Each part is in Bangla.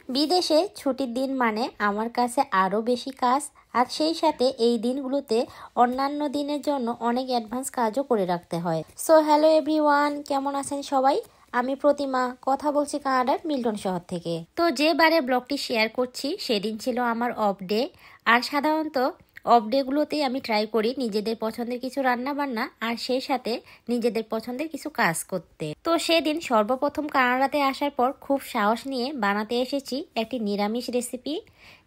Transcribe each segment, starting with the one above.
বিদেশে ছুটির দিন মানে আমার কাছে আরও বেশি কাজ, আর সেই সাথে এই দিনগুলোতে অন্যান্য দিনের জন্য অনেক অ্যাডভান্স কাজও করে রাখতে হয়। সো হ্যালো এভরিওয়ান, কেমন আছেন সবাই? আমি প্রতিমা, কথা বলছি কানাডার মিল্টন শহর থেকে। তো যে বারে ব্লগটি শেয়ার করছি সেদিন ছিল আমার অফ ডে। আর সাধারণত অফ ডেগুলোতেই আমি ট্রাই করি নিজেদের পছন্দের কিছু রান্না বান্না আর সেই সাথে নিজেদের পছন্দের কিছু কাজ করতে। তো সেদিন সর্বপ্রথম কানাডাতে আসার পর খুব সাহস নিয়ে বানাতে এসেছি একটি নিরামিষ রেসিপি,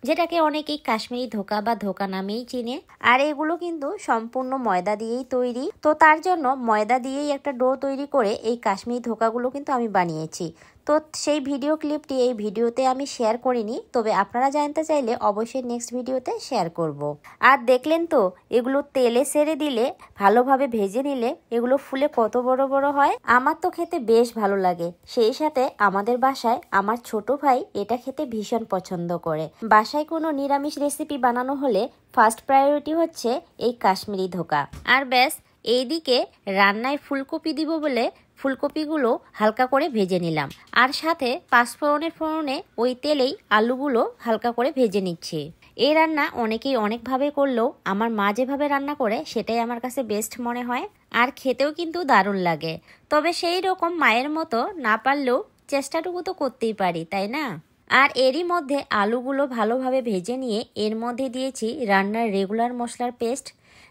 যেটাকে অনেকেই কাশ্মীরি ধোকা বা ধোকা নামেই চিনে। আর এগুলো কিন্তু সম্পূর্ণ ময়দা দিয়েই তৈরি। তো তার জন্য ময়দা দিয়েই একটা ডো তৈরি করে এই কাশ্মীরি ধোকাগুলো কিন্তু আমি বানিয়েছি। তো সেই ভিডিও ক্লিপটি এই ভিডিওতে আমি শেয়ার করিনি, তবে আপনারা জানতে চাইলে অবশ্যই নেক্সট ভিডিওতে শেয়ার করব। আর দেখলেন তো, এগুলো তেলে ছেড়ে দিলে, ভালোভাবে ভেজে নিলে এগুলো ফুলে কত বড় বড় হয়। আমার তো খেতে বেশ ভালো লাগে। সেই সাথে আমাদের বাসায় আমার ছোট ভাই এটা খেতে ভীষণ পছন্দ করে। বাসায় কোনো নিরামিষ রেসিপি বানানো হলে ফার্স্ট প্রায়োরিটি হচ্ছে এই কাশ্মীরি ধোকা। আর ব্যাস, এইদিকে রান্নায় ফুলকপি দিব বলে ফুলকপিগুলো হালকা করে ভেজে নিলাম, আর সাথে পাঁচফোড়নের ফোড়নে ওই তেলেই আলুগুলো হালকা করে ভেজে নিচ্ছি। এই রান্না অনেকেই অনেকভাবে করলেও আমার মা যেভাবে রান্না করে সেটাই আমার কাছে বেস্ট মনে হয়, আর খেতেও কিন্তু দারুণ লাগে। তবে সেই রকম মায়ের মতো না পারলেও চেষ্টাটুকু তো করতেই পারি, তাই না? আর এরই মধ্যে আলুগুলো ভালোভাবে ভেজে নিয়ে এর মধ্যে দিয়েছি রান্নার রেগুলার মশলার পেস্ট,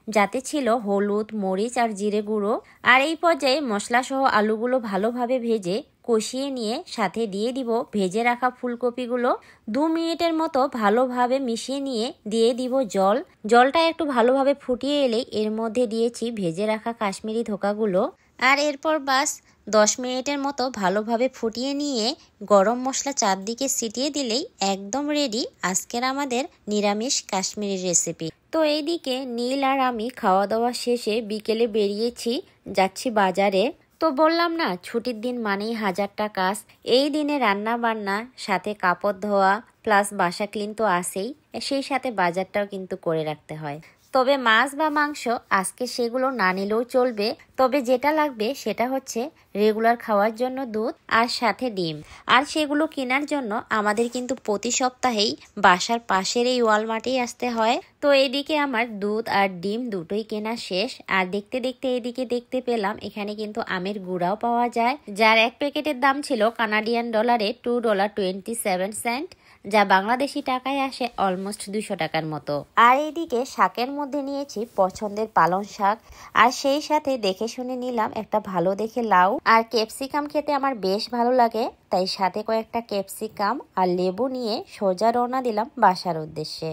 যাতে ছিল হলুদ, মরিচ আর জিরে গুঁড়ো। আর এই পর্যায়ে মশলা সহ আলুগুলো ভালোভাবে ভেজে কষিয়ে নিয়ে সাথে দিয়ে দিব ভেজে রাখা ফুলকপিগুলো। 2 মিনিটের মতো ভালোভাবে মিশিয়ে নিয়ে দিয়ে দিব জল। জলটা একটু ভালোভাবে ফুটিয়ে এলেই এর মধ্যে দিয়েছি ভেজে রাখা কাশ্মীরি ধোকাগুলো। আর এরপর বাস 10 মিনিটের মতো ভালোভাবে ফুটিয়ে নিয়ে গরম মশলা চারদিকে ছিটিয়ে দিলেই একদম রেডি আজকের আমাদের নিরামিষ কাশ্মীরি রেসিপি। তো এইদিকে নীল আর আমি খাওয়া দাওয়া শেষে বিকেলে বেরিয়েছি, যাচ্ছি বাজারে। তো বললাম না, ছুটির দিন মানেই হাজারটা কাজ। এই দিনে রান্না বান্না, সাথে কাপড় ধোয়া, প্লাস বাসা ক্লিন তো আছেই, সেই সাথে বাজারটাও কিন্তু করে রাখতে হয়। তবে মাছ বা মাংস আজকে সেগুলো না নিলেও চলবে, তবে যেটা লাগবে সেটা হচ্ছে রেগুলার খাওয়ার জন্য দুধ আর সাথে ডিম। আর সেগুলো কেনার জন্য আমাদের কিন্তু প্রতি সপ্তাহেই বাসার পাশের এই ওয়ালমার্টেই আসতে হয়। তো এদিকে আমার দুধ আর ডিম দুটোই কেনা শেষ। আর দেখতে দেখতে এদিকে দেখতে পেলাম এখানে কিন্তু আমের গুঁড়াও পাওয়া যায়, যার এক প্যাকেটের দাম ছিল কানাডিয়ান ডলারে $2.27, যা বাংলাদেশি টাকায় আসে অলমোস্ট 200 টাকার মতো। আর এইদিকে শাকের মধ্যে নিয়েছি পছন্দের পালং শাক, আর সেই সাথে দেখে শুনে নিলাম একটা ভালো দেখে লাউ। আর ক্যাপসিকাম খেতে আমার বেশ ভালো লাগে, তাই সাথে কয়েকটা ক্যাপসিকাম আর লেবু নিয়ে সোজা রওনা দিলাম বাসার উদ্দেশ্যে।